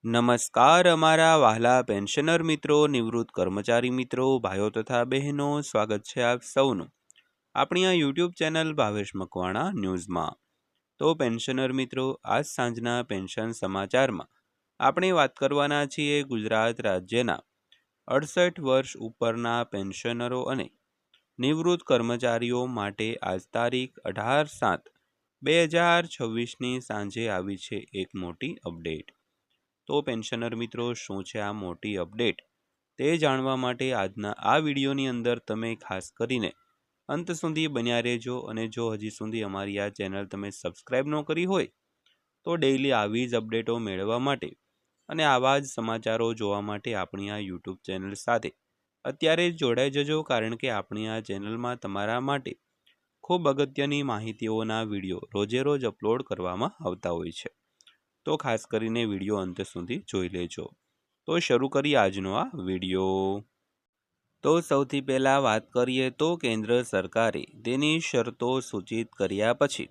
નમસ્કાર અમારા વહાલા પેન્શનર મિત્રો, નિવૃત્ત કર્મચારી મિત્રો, ભાઈઓ તથા બહેનો, સ્વાગત છે આપ સૌનું આપણી આ યુટ્યુબ ચેનલ ભાવેશ મકવાણા ન્યૂઝમાં। તો પેન્શનર મિત્રો, આજ સાંજના પેન્શન સમાચારમાં આપણે વાત કરવાના છીએ ગુજરાત રાજ્યના 68 વર્ષ ઉપરના પેન્શનરો અને નિવૃત્ત કર્મચારીઓ માટે આજ તારીખ 18/7/2026ની સાંજે આવી છે એક મોટી અપડેટ। તો પેન્શનર મિત્રો, શું છે આ મોટી અપડેટ તે જાણવા માટે આજના આ વિડીયોની અંદર તમે ખાસ કરીને અંત સુધી બન્યા રહેજો। અને જો હજી સુધી અમારી આ ચેનલ તમે સબસ્ક્રાઈબ ન કરી હોય તો ડેઈલી આવી જ અપડેટો મેળવવા માટે અને આવા જ સમાચારો જોવા માટે આપણી આ યુટ્યુબ ચેનલ સાથે અત્યારે જ જોડાઈ જજો, કારણ કે આપણી આ ચેનલમાં તમારા માટે ખૂબ અગત્યની માહિતીઓના વિડીયો રોજે રોજ અપલોડ કરવામાં આવતા હોય છે। તો ખાસ કરીને વિડીયો અંત સુધી જોઈ લેજો। તો શરૂ કરીએ આજનો આ વિડીયો। તો સૌથી પહેલા વાત કરીએ તો કેન્દ્ર સરકારે તેની શરતો સૂચિત કર્યા પછી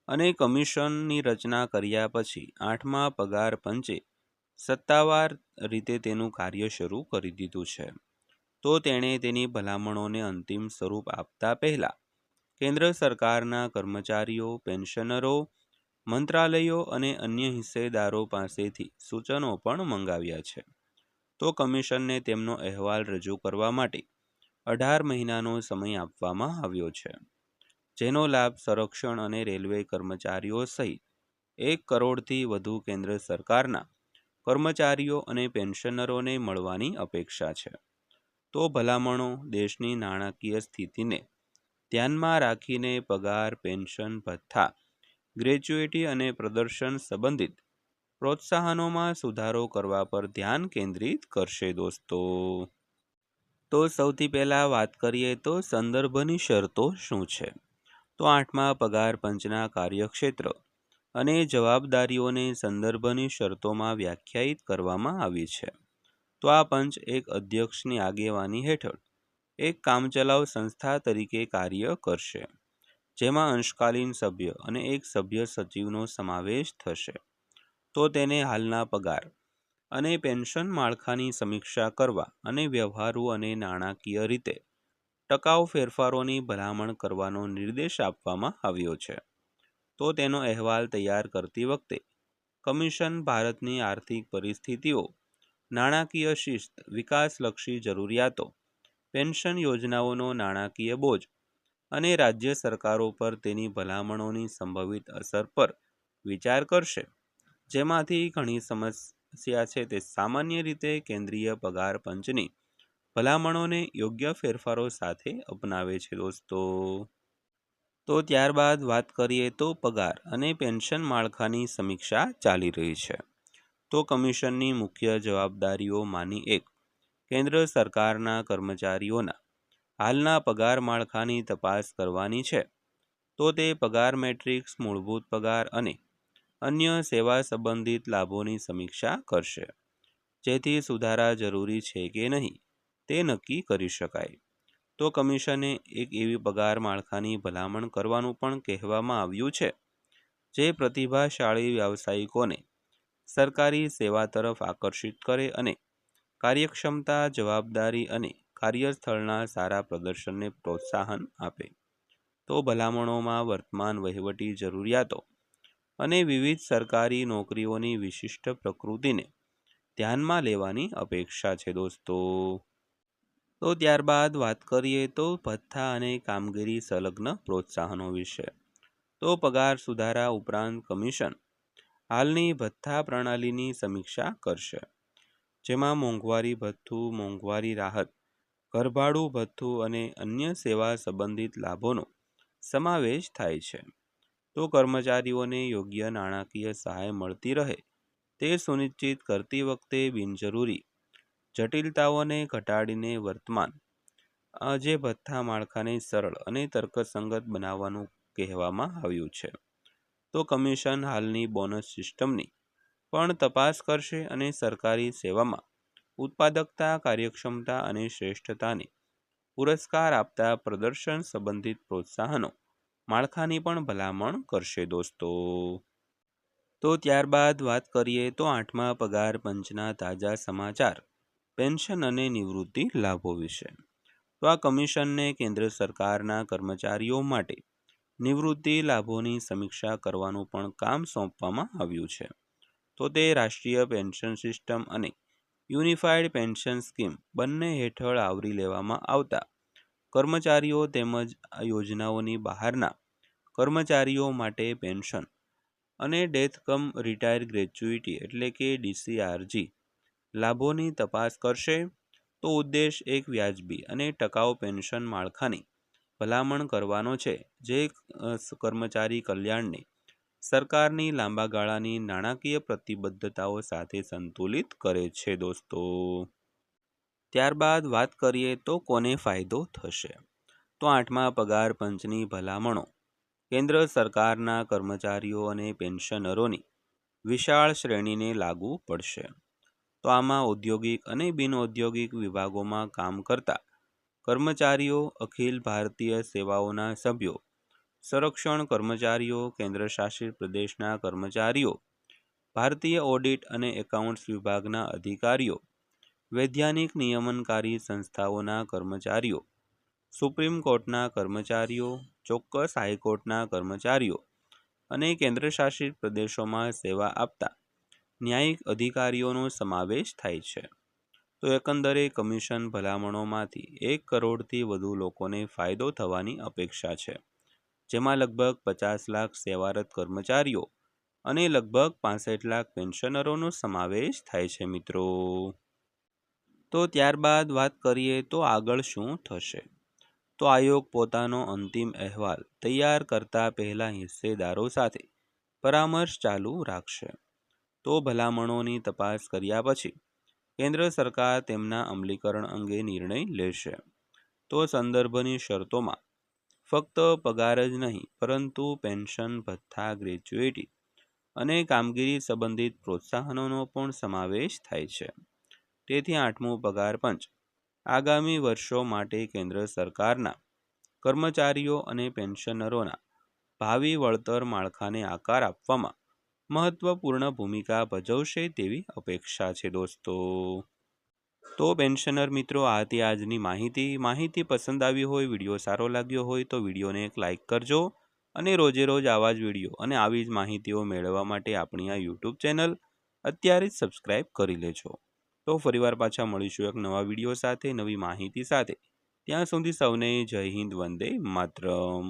અને કમિશનની રચના કર્યા પછી 8મા પગાર પંચે સત્તાવાર રીતે તેનું કાર્ય શરૂ કરી દીધું છે। તો તેણે તેની ભલામણોને અંતિમ સ્વરૂપ આપતા પહેલા કેન્દ્ર સરકારના કર્મચારીઓ, પેન્શનરો, મંત્રાલયો અને અન્ય હિસ્સેદારો પાસેથી સૂચનો પણ મંગાવ્યા છે। તો કમિશનને તેમનો અહેવાલ રજૂ કરવા માટે 18 મહિનાનો સમય આપવામાં આવ્યો છે, જેનો લાભ સંરક્ષણ અને રેલવે કર્મચારીઓ સહિત 1 કરોડથી વધુ કેન્દ્ર સરકારના કર્મચારીઓ અને પેન્શનરોને મળવાની અપેક્ષા છે। તો ભલામણો દેશની નાણાકીય સ્થિતિને ધ્યાનમાં રાખીને પગાર, પેન્શન, ભથ્થા, ગ્રેચ્યુઇટી અને પ્રદર્શન સંબંધિત પ્રોત્સાહનોમાં સુધારો કરવા પર ધ્યાન કેન્દ્રિત કરશે દોસ્તો। તો સૌથી પહેલા વાત કરીએ તો સંદર્ભની શરતો શું છે। તો 8મા પગાર પંચના કાર્યક્ષેત્ર અને જવાબદારીઓને સંદર્ભની શરતોમાં વ્યાખ્યાયિત કરવામાં આવી છે। તો આ પંચ એક અધ્યક્ષની આગેવાની હેઠળ એક કામચલાઉ સંસ્થા તરીકે કાર્ય કરશે, જેમાં અંશકાલીન સભ્ય અને એક સભ્ય સચિવનો સમાવેશ થશે। તો તેને હાલના પગાર અને પેન્શન માળખાની સમીક્ષા કરવા અને વ્યવહારુ અને નાણાકીય રીતે ટકાઉ ફેરફારોની ભલામણ કરવાનો નિર્દેશ આપવામાં આવ્યો છે। તો તેનો અહેવાલ તૈયાર કરતી વખતે કમિશન ભારતની આર્થિક પરિસ્થિતિઓ, નાણાકીય શિસ્ત, વિકાસલક્ષી જરૂરિયાતો, પેન્શન યોજનાઓનો નાણાકીય બોજ અને રાજ્ય સરકારો પર તેની ભલામણોની સંભવિત અસર પર વિચાર કરશે, જેમાંથી ઘણી સમસ્યા છે તે સામાન્ય રીતે કેન્દ્રીય પગાર પંચની ભલામણોને યોગ્ય ફેરફારો સાથે અપનાવે છે દોસ્તો। તો ત્યારબાદ વાત કરીએ તો પગાર અને પેન્શન માળખાની સમીક્ષા ચાલી રહી છે। તો કમિશનની મુખ્ય જવાબદારીઓમાંની એક કેન્દ્ર સરકારના કર્મચારીઓના હાલના પગાર માળખાની તપાસ કરવાની છે। તો તે પગાર મેટ્રિક્સ, મૂળભૂત પગાર અને અન્ય સેવા સંબંધિત લાભોની સમીક્ષા કરશે, જેથી સુધારા જરૂરી છે કે નહીં તે નક્કી કરી શકાય। તો કમિશને એક એવી પગાર માળખાની ભલામણ કરવાનું પણ કહેવામાં આવ્યું છે, જે પ્રતિભાશાળી વ્યાવસાયિકોને સરકારી સેવા તરફ આકર્ષિત કરે અને કાર્યક્ષમતા, જવાબદારી અને કાર્યસ્થળના સારા પ્રદર્શનને પ્રોત્સાહન આપે। તો ભલામણોમાં વર્તમાન વહીવટી જરૂરિયાતો અને વિવિધ સરકારી નોકરીઓની વિશિષ્ટ પ્રકૃતિને ધ્યાનમાં લેવાની અપેક્ષા છે દોસ્તો। તો ત્યારબાદ વાત કરીએ તો ભથ્થા અને કામગીરી સંલગ્ન પ્રોત્સાહનો વિશે। તો પગાર સુધારા ઉપરાંત કમિશન હાલની ભથ્થા પ્રણાલીની સમીક્ષા કરશે, જેમાં મોંઘવારી ભથ્થું, મોંઘવારી રાહત, ઘરભાડું ભથ્થું અને અન્ય સેવા સંબંધિત લાભોનો સમાવેશ થાય છે। તો કર્મચારીઓને યોગ્ય નાણાકીય સહાય મળતી રહે તે સુનિશ્ચિત કરતી વખતે બિનજરૂરી જટિલતાઓને ઘટાડીને વર્તમાન જે ભથ્થા માળખાને સરળ અને તર્કસંગત બનાવવાનું કહેવામાં આવ્યું છે। તો કમિશન હાલની બોનસ સિસ્ટમની પણ તપાસ કરશે અને સરકારી સેવામાં ઉત્પાદકતા, કાર્યક્ષમતા અને શ્રેષ્ઠતાને પુરસ્કાર આપતા પ્રદર્શન સંબંધિત પ્રોત્સાહનો માળખાની પણ ભલામણ કરશે દોસ્તો। તો ત્યારબાદ વાત કરીએ તો 8મા પગાર પંચના તાજા સમાચાર પેન્શન અને નિવૃત્તિ લાભો વિશે. તો આ કમિશનને કેન્દ્ર સરકારના કર્મચારીઓ માટે નિવૃત્તિ લાભોની સમીક્ષા કરવાનું પણ કામ સોંપવામાં આવ્યું છે. તો તે રાષ્ટ્રીય પેન્શન સિસ્ટમ અને યુનિફાઈડ પેન્શન સ્કીમ બંને હેઠળ આવરી લેવામાં આવતા કર્મચારીઓ તેમજ આ યોજનાઓની બહારના કર્મચારીઓ માટે પેન્શન અને ડેથ કમ રિટાયર ગ્રેચ્યુઇટી એટલે કે DCRG લાભોની તપાસ કરશે. તો ઉદ્દેશ એક વ્યાજબી અને ટકાઉ પેન્શન માળખાની ભલામણ કરવાનો છે, જે કર્મચારી કલ્યાણને સરકારની લાંબા ગાળાની નાણાકીય પ્રતિબદ્ધતાઓ સાથે સંતુલિત કરે છે દોસ્તો. ત્યારબાદ વાત કરીએ તો કોને ફાયદો થશે. તો 8મા પગાર પંચની ભલામણો કેન્દ્ર સરકારના કર્મચારીઓ અને પેન્શનરોની વિશાળ શ્રેણીને લાગુ પડશે. તો આમાં ઔદ્યોગિક અને બિનઔદ્યોગિક વિભાગોમાં કામ કરતા કર્મચારીઓ, અખિલ ભારતીય સેવાઓના સભ્યો, સંરક્ષણ કર્મચારીઓ, કેન્દ્રશાસિત પ્રદેશના કર્મચારીઓ, ભારતીય ઓડિટ અને એકાઉન્ટ્સ વિભાગના અધિકારીઓ, વૈધાનિક નિયમનકારી સંસ્થાઓના કર્મચારીઓ, સુપ્રીમ કોર્ટના કર્મચારીઓ, ચોક્કસ હાઈકોર્ટના કર્મચારીઓ અને કેન્દ્રશાસિત પ્રદેશોમાં સેવા આપતા ન્યાયિક અધિકારીઓનો સમાવેશ થાય છે. તો એકંદરે કમિશન ભલામણોમાંથી 1 કરોડથી વધુ લોકોને ફાયદો થવાની અપેક્ષા છે, જેમાં લગભગ 50 લાખ સેવારત કર્મચારીઓ અને લગભગ 65 લાખ પેન્શનરોનો સમાવેશ થાય છે મિત્રો. તો ત્યારબાદ વાત કરીએ તો આગળ શું થશે. તો આયોગ પોતાનો અંતિમ અહેવાલ તૈયાર કરતા પહેલા હિસ્સેદારો સાથે પરામર્શ ચાલુ રાખશે. તો ભલામણોની તપાસ કર્યા પછી કેન્દ્ર સરકાર તેમના અમલીકરણ અંગે નિર્ણય લેશે. તો સંદર્ભની શરતોમાં ફક્ત પગાર જ નહીં, પરંતુ પેન્શન, ભથ્થા, ગ્રેચ્યુઇટી અને કામગીરી સંબંધિત પ્રોત્સાહનોનો પણ સમાવેશ થાય છે. તેથી 8મું પગાર પંચ આગામી વર્ષો માટે કેન્દ્ર સરકારના કર્મચારીઓ અને પેન્શનરોના ભાવિ વળતર માળખાને આકાર આપવામાં મહત્વપૂર્ણ ભૂમિકા ભજવશે તેવી અપેક્ષા છે દોસ્તો. તો પેન્શનર મિત્રો, આ હતી આજની માહિતી પસંદ આવી હોય, વિડીયો સારો લાગ્યો હોય તો વિડીયોને એક લાઇક કરજો અને રોજે રોજ આવા જ વિડીયો અને આવી જ માહિતીઓ મેળવવા માટે આપણી આ યુટ્યુબ ચેનલ અત્યારે જ સબસ્ક્રાઈબ કરી લેજો. તો ફરીવાર પાછા મળીશું એક નવા વિડીયો સાથે, નવી માહિતી સાથે. ત્યાં સુધી સૌને જય હિન્દ, વંદે માતરમ.